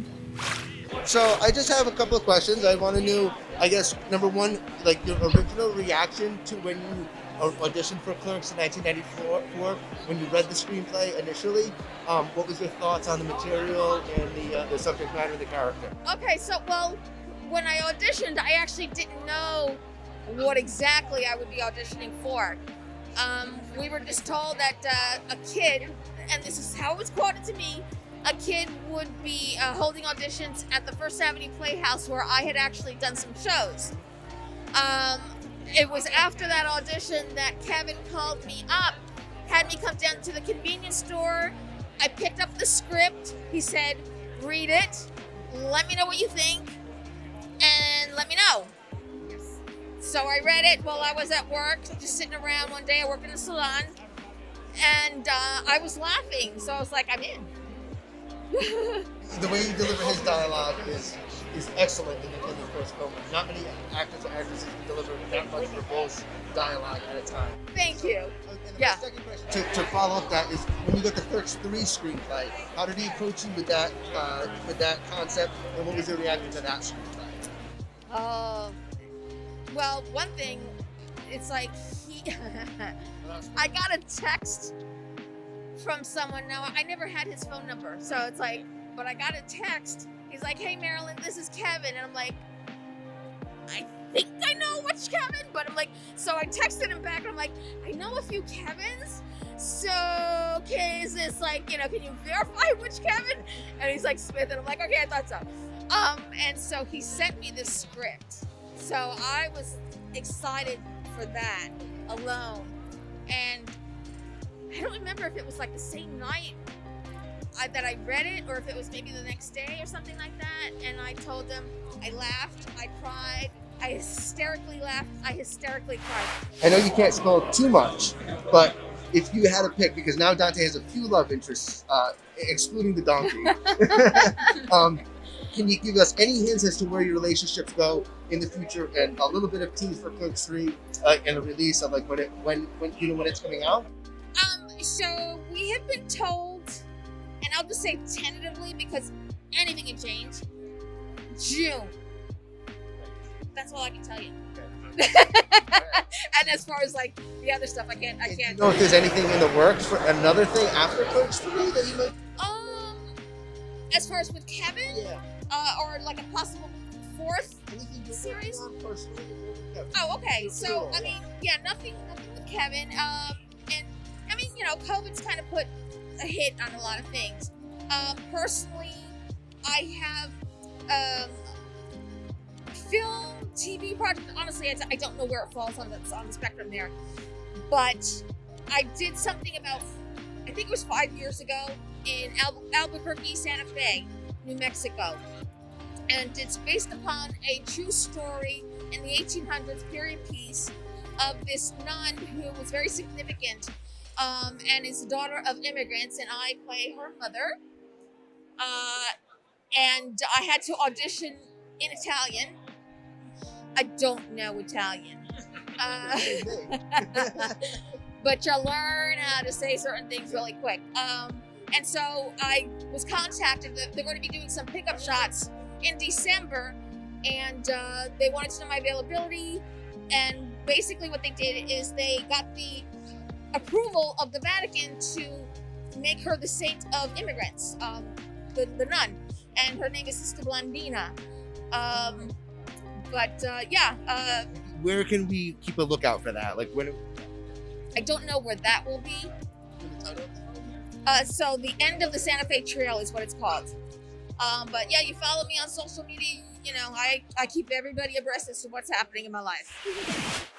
job. So I just have a couple of questions. I want to know, I guess, number one, like your original reaction to when you auditioned for Clerks in 1994, when you read the screenplay initially. What was your thoughts on the material and the subject matter of the character? Okay, so, well, when I auditioned, I actually didn't know what exactly I would be auditioning for. We were just told that a kid, and this is how it was quoted to me, a kid would be holding auditions at the First Avenue Playhouse where I had actually done some shows. It was after that audition that Kevin called me up, had me come down to the convenience store. I picked up the script. He said, read it, let me know what you think, and let me know. So I read it while I was at work, just sitting around one day. I worked in a salon, and I was laughing, so I was like, I'm in. The way you deliver his dialogue is excellent in the first film. Not many actors or actresses can deliver that much verbose dialogue at a time. Thank you. And Yeah. my second question, to follow up that, is when you got the Clerks 3 screenplay, how did he approach you with that concept, and what was your reaction to that screenplay? Well, one thing, it's like I got a text from someone. Now, I never had his phone number, so it's like, but I got a text. He's like, hey, Marilyn, this is Kevin. And I'm like, I think I know which Kevin, but I'm like, so I texted him back, and I'm like, I know a few Kevins. So, okay, is this like, can you verify which Kevin? And he's like, Smith. And I'm like, okay, I thought so. And so he sent me this script. So I was excited for that alone. And I don't remember if it was like the same night that I read it, or if it was maybe the next day or something like that. And I told him, I laughed, I cried, I hysterically laughed, I hysterically cried. I know you can't spoil too much, but if you had to pick, because now Dante has a few love interests, excluding the donkey, can you give us any hints as to where your relationships go in the future, and a little bit of tease for Clerks 3 and a release of like when it's coming out? So we have been told, and I'll just say tentatively because anything can change, June. That's all I can tell you. And as far as like the other stuff, I can't. Do you know if there's anything in the works for another thing after Clerks 3 that you might? As far as with Kevin, or like a possible fourth series. Oh, okay. So I mean, yeah, nothing with Kevin. And I mean, COVID's kind of put a hit on a lot of things. Personally, I have film, TV project. Honestly, I don't know where it falls on the spectrum there. But I did something about, I think it was 5 years ago, in Albuquerque, Santa Fe, New Mexico. And it's based upon a true story in the 1800s period piece of this nun who was very significant, and is the daughter of immigrants, and I play her mother. And I had to audition in Italian. I don't know Italian. But you learn how to say certain things really quick. And so I was contacted. They're going to be doing some pickup shots in December, and they wanted to know my availability. And basically what they did is they got the approval of the Vatican to make her the saint of immigrants, the nun. And her name is Sister Blandina. Where can we keep a lookout for that? Like when? I don't know where that will be. So the end of the Santa Fe Trail is what it's called. But yeah, you follow me on social media. I keep everybody abreast as to what's happening in my life.